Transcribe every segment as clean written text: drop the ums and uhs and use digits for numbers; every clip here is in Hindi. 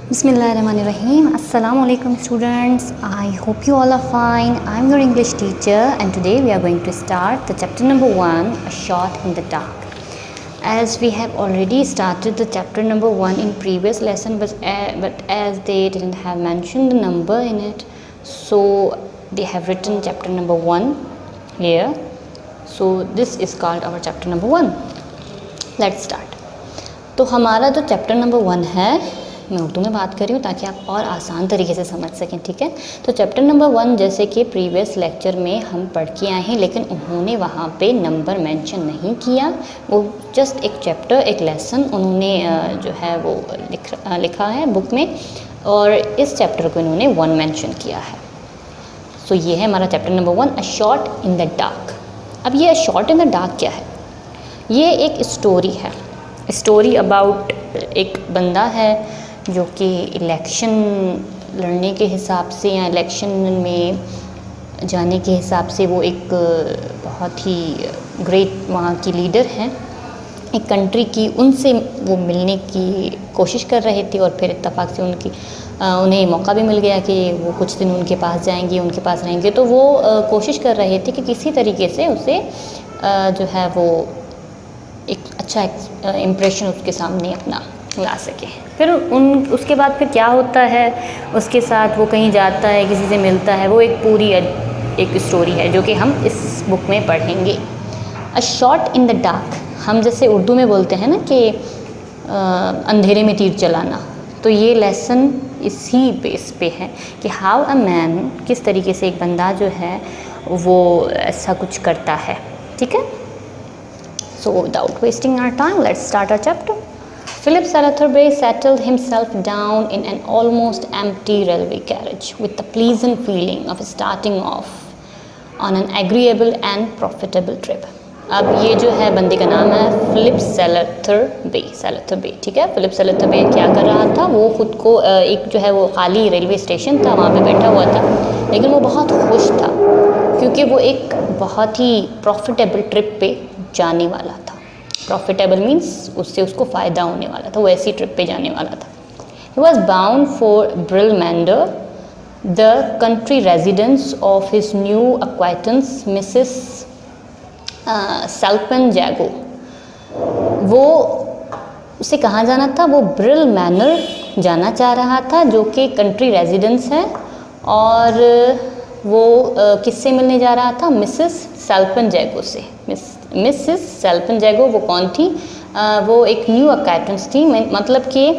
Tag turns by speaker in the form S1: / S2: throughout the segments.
S1: Bismillahirrahmanirrahim. Assalamu alaikum students. I hope you all are fine. I'm your English teacher and today we are going to start the chapter number 1, A Shot in the Dark. As we have already started the chapter number 1 in previous lesson but as they didn't have mentioned the number in it, so they have written chapter number 1 here. So this is called our chapter number 1. Let's start. तो हमारा जो चैप्टर नंबर 1 है, मैं उर्दू में बात कर रही हूँ ताकि आप और आसान तरीके से समझ सकें, ठीक है। तो चैप्टर नंबर 1 जैसे कि प्रीवियस लेक्चर में हम पढ़ के आए हैं, लेकिन उन्होंने वहाँ पे नंबर मेंशन नहीं किया। वो जस्ट एक चैप्टर, एक लेसन उन्होंने जो है वो लिखा है बुक में, और इस चैप्टर को इन्होंने 1 मेंशन किया है। सो ये है हमारा chapter number 1, a shot in the dark. अब ये a shot in the dark क्या है? ये एक स्टोरी है, स्टोरी अबाउट एक बंदा है जो कि इलेक्शन लड़ने के हिसाब से या इलेक्शन में जाने के हिसाब से वो एक बहुत ही ग्रेट वहाँ की लीडर हैं एक कंट्री की, उनसे वो मिलने की कोशिश कर रहे थे और फिर इत्तेफाक से उन्हें मौका भी मिल गया कि वो कुछ दिन उनके पास जाएंगे, उनके पास रहेंगे। तो वो कोशिश कर रहे थे कि किसी तरीके से उसे जो है वो एक अच्छा इम्प्रेशन उसके सामने अपना ला सके। फिर उसके बाद फिर क्या होता है उसके साथ, वो कहीं जाता है, किसी से मिलता है, वो एक पूरी एक स्टोरी है जो कि हम इस बुक में पढ़ेंगे। A shot in the dark, हम जैसे उर्दू में बोलते हैं ना कि अंधेरे में तीर चलाना, तो ये लेसन इसी बेस पे है कि हाउ अ मैन, किस तरीके से एक बंदा जो है वो ऐसा कुछ करता है, ठीक है। So without wasting our time, let's start our chapter. Philip Salathirbay settled himself down in an almost empty railway carriage with the pleasant feeling of starting off on an agreeable and profitable trip. अब ये जो है बंदे का नाम है फिलिप सैलथरबे, ठीक है। फिलिप सैलथरबे क्या कर रहा था, वो खुद को एक जो है वो खाली रेलवे स्टेशन था, वहाँ पे बैठा हुआ था, लेकिन वो बहुत खुश था क्योंकि वो एक बहुत ही प्रॉफिटेबल ट्रिप पे जाने वाला था। प्रॉफिटेबल मीन्स उससे उसको फ़ायदा होने वाला था, वो ऐसी ट्रिप पे जाने वाला था। He was bound for Brillmander, the country residence of his new acquaintance Mrs Salpen Jago. वो उसे कहाँ जाना था? वो ब्रिल मैनर जाना चाह रहा था जो कि कंट्री रेजिडेंस है, और वो किससे मिलने जा रहा था? मिसेस सैल्पन जैगो से। मिसेस सैल्पन जैगो वो कौन थी? वो एक न्यू अक्वाइटेंस थी, मतलब कि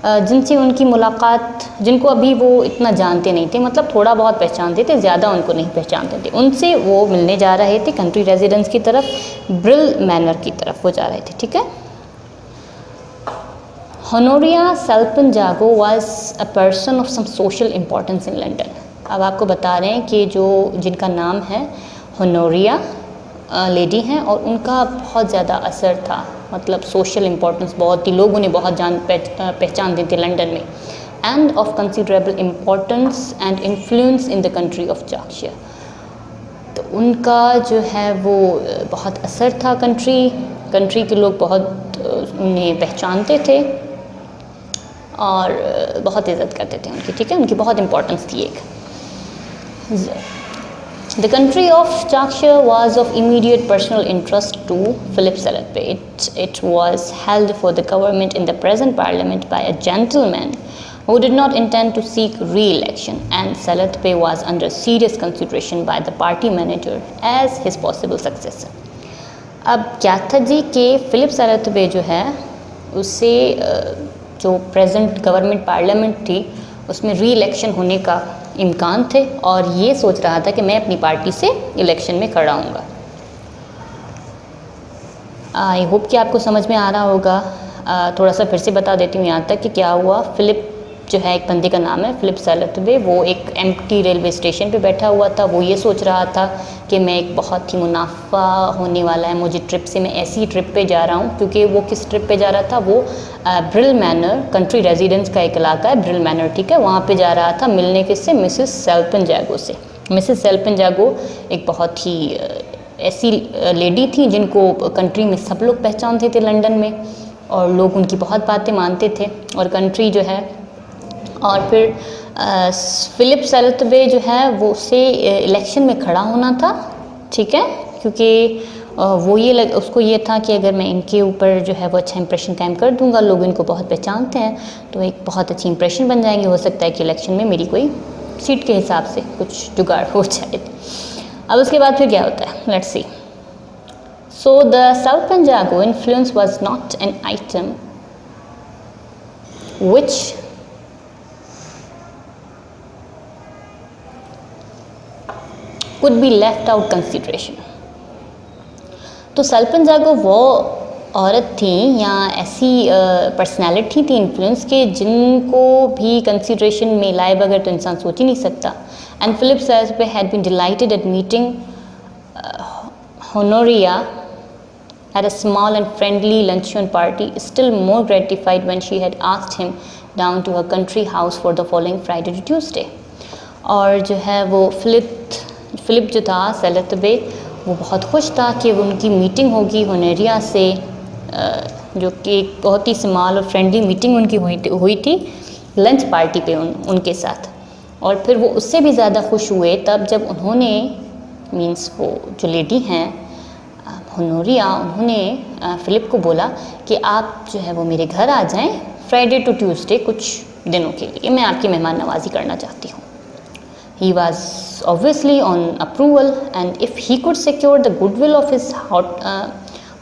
S1: जिनसे उनकी मुलाकात, जिनको अभी वो इतना जानते नहीं थे, मतलब थोड़ा बहुत पहचानते थे, ज़्यादा उनको नहीं पहचानते थे, उनसे वो मिलने जा रहे थे कंट्री रेजिडेंस की तरफ, ब्रिल मैनर की तरफ वो जा रहे थे, ठीक है। Honoria Salpen Jago was a person of some social importance in London. अब आपको बता रहे हैं कि जिनका नाम है होनोरिया लेडी हैं, और उनका बहुत ज़्यादा असर था, मतलब सोशल इम्पोर्टेंस बहुत थी, लोग उन्हें बहुत पहचानते थे लंदन में। End of considerable importance and influence in the country of Georgia. तो उनका जो है वो बहुत असर था, कंट्री के लोग बहुत उन्हें पहचानते थे और बहुत इज़्ज़त करते थे उनकी, ठीक है, उनकी बहुत इम्पोर्टेंस थी एक। The country of Yorkshire was of immediate personal interest to Philip Salathirbay. It was held for the government in the present parliament by a gentleman who did not intend to seek re-election, and Salathirbay was under serious consideration by the party manager as his possible successor. अब क्या था जी कि फिलिप सैलथरबे जो है उससे जो प्रेजेंट गवर्नमेंट पार्लियामेंट थी उसमें री इलेक्शन होने का इम्कान थे, और ये सोच रहा था कि मैं अपनी पार्टी से इलेक्शन में खड़ा होऊंगा। आई होप कि आपको समझ में आ रहा होगा। थोड़ा सा फिर से बता देती हूँ यहाँ तक कि क्या हुआ। फिलिप जो है एक बंदे का नाम है फिलिप सैलथरबे, वो एक एम्प्टी रेलवे स्टेशन पे बैठा हुआ था। वो ये सोच रहा था कि मैं एक बहुत ही मुनाफा होने वाला है मुझे ट्रिप से, मैं ऐसी ट्रिप पे जा रहा हूँ, क्योंकि वो किस ट्रिप पे जा रहा था? वो ब्रिल मैनर, कंट्री रेजिडेंस का एक इलाका है ब्रिल मैनर, ठीक है, वहाँ पे जा रहा था मिलने किससे? मिसेस सैल्पन जैगो से। मिसेस सैल्पन जैगो एक बहुत ही ऐसी लेडी थी जिनको कंट्री में सब लोग पहचानते थे लंदन में, और लोग उनकी बहुत बातें मानते थे, और कंट्री जो है और फिर फिलिप सेलोतबे जो है वो उसे इलेक्शन में खड़ा होना था, ठीक है, क्योंकि वो उसको ये था कि अगर मैं इनके ऊपर जो है वो अच्छा इंप्रेशन कायम कर दूंगा, लोग इनको बहुत पहचानते हैं, तो एक बहुत अच्छी इंप्रेशन बन जाएंगे, हो सकता है कि इलेक्शन में मेरी कोई सीट के हिसाब से कुछ जुगाड़ हो जाए। अब उसके बाद फिर क्या होता है, let's see. So the south Punjabo influence was not an item which could be left out consideration। तो सल्पन जागो वो औरत थी या ऐसी पर्सनालिटी थी इन्फ्लुएंस के जिनको भी कंसिड्रेशन में लाए बगैर तो इंसान सोच ही नहीं सकता। And Philip Sellotby had been delighted at meeting Honoria at a small and friendly luncheon party, still more gratified when she had asked him down to her country house for the following Friday to Tuesday। और जो है वो फिलिप जो था सेलोतबे, वो बहुत खुश था कि उनकी मीटिंग होगी होनेरिया से, जो कि एक बहुत ही स्मॉल और फ्रेंडली मीटिंग उनकी हुई थी लंच पार्टी पे उनके साथ। और फिर वो उससे भी ज़्यादा खुश हुए तब जब उन्होंने मीन्स वो जो लेडी हैं होनोरिया, उन्होंने फिलिप को बोला कि आप जो है वो मेरे घर आ जाएं फ्राइडे टू ट्यूसडे कुछ दिनों के लिए, मैं आपकी मेहमान नवाजी करना चाहती हूँ। He was obviously on approval, and if he could secure the goodwill of his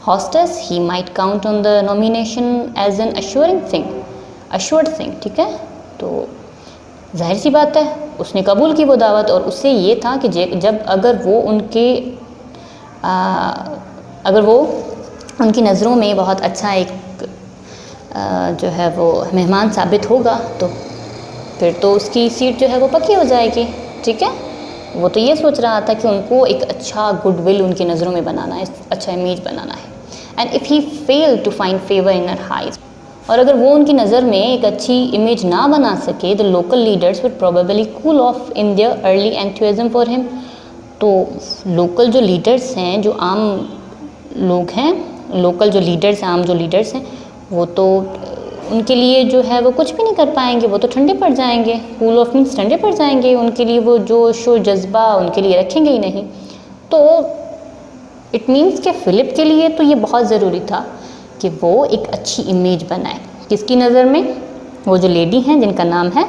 S1: hostess, he might count on the nomination as an assured thing। ठीक है, तो जाहिर सी बात है उसने कबूल की वो दावत, और उससे ये था कि जब अगर वो उनकी नज़रों में बहुत अच्छा एक जो है वो मेहमान साबित होगा तो फिर तो उसकी सीट जो है वो पक्की हो जाएगी। ठीक है, वो तो ये सोच रहा था कि उनको एक अच्छा गुडविल उनकी नज़रों में बनाना है, अच्छा इमेज बनाना है। And if he fail to find favour in her eyes, और अगर वो उनकी नज़र में एक अच्छी इमेज ना बना सके, the local leaders would probably cool off in their early enthusiasm for him. तो लोकल जो लीडर्स हैं, जो आम लोग हैं, लोकल जो लीडर्स हैं, आम जो लीडर्स हैं, वो तो उनके लिए जो है वो कुछ भी नहीं कर पाएंगे, वो तो ठंडे पड़ जाएंगे। कूल ऑफ मीन्स ठंडे पड़ जाएंगे, उनके लिए वो जोश और जज्बा उनके लिए रखेंगे ही नहीं। तो इट मीन्स कि फ़िलिप के लिए तो ये बहुत ज़रूरी था कि वो एक अच्छी इमेज बनाए। किसकी नज़र में? वो जो लेडी हैं जिनका नाम है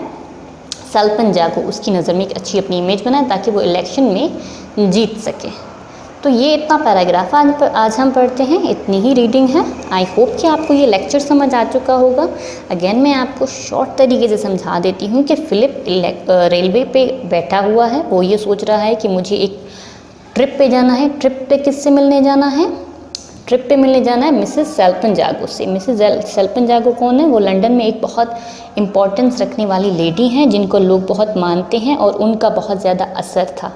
S1: सल्पन जागो, उसकी नज़र में एक अच्छी अपनी इमेज बनाए ताकि वो इलेक्शन में जीत सके। तो ये इतना पैराग्राफ आज हम पढ़ते हैं, इतनी ही रीडिंग है। आई होप कि आपको ये लेक्चर समझ आ चुका होगा। अगेन मैं आपको शॉर्ट तरीके से समझा देती हूँ कि फ़िलिप रेलवे पे बैठा हुआ है, वो ये सोच रहा है कि मुझे एक ट्रिप पे जाना है। ट्रिप पे किससे मिलने जाना है? ट्रिप पे मिलने जाना है मिसेस सल्पन जागो से। मिसेस सल्पन जागो कौन है? वो लंदन में एक बहुत इम्पोर्टेंस रखने वाली लेडी हैं जिनको लोग बहुत मानते हैं और उनका बहुत ज़्यादा असर था।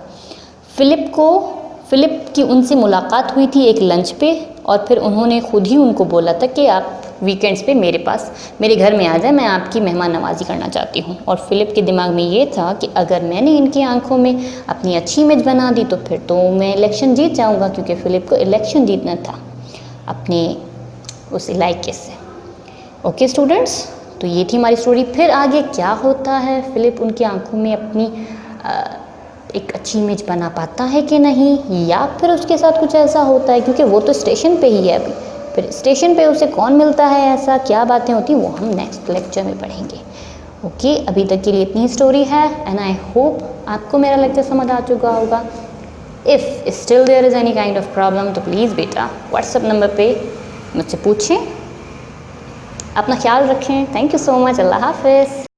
S1: फ़िलिप की उनसे मुलाकात हुई थी एक लंच पे, और फिर उन्होंने खुद ही उनको बोला था कि आप वीकेंड्स पे मेरे घर में आ जाए, मैं आपकी मेहमान नवाजी करना चाहती हूँ। और फ़िलिप के दिमाग में ये था कि अगर मैंने इनकी आंखों में अपनी अच्छी इमेज बना दी तो फिर तो मैं इलेक्शन जीत जाऊँगा, क्योंकि फ़िलिप को इलेक्शन जीतना था अपने उस इलाके से। ओके स्टूडेंट्स, तो ये थी हमारी स्टोरी। फिर आगे क्या होता है, फ़िलिप उनकी आंखों में अपनी एक अच्छी इमेज बना पाता है कि नहीं, या फिर उसके साथ कुछ ऐसा होता है, क्योंकि वो तो स्टेशन पे ही है अभी। फिर स्टेशन पे उसे कौन मिलता है, ऐसा क्या बातें होती हैं, वो हम नेक्स्ट लेक्चर में पढ़ेंगे। ओके, अभी तक के लिए इतनी स्टोरी है, एंड आई होप आपको मेरा लेक्चर समझ आ चुका होगा। If still there is any kind of problem तो प्लीज़ बेटा व्हाट्सएप नंबर पे मुझसे पूछें। अपना ख्याल रखें। Thank you so much. अल्लाह हाफ़िज़।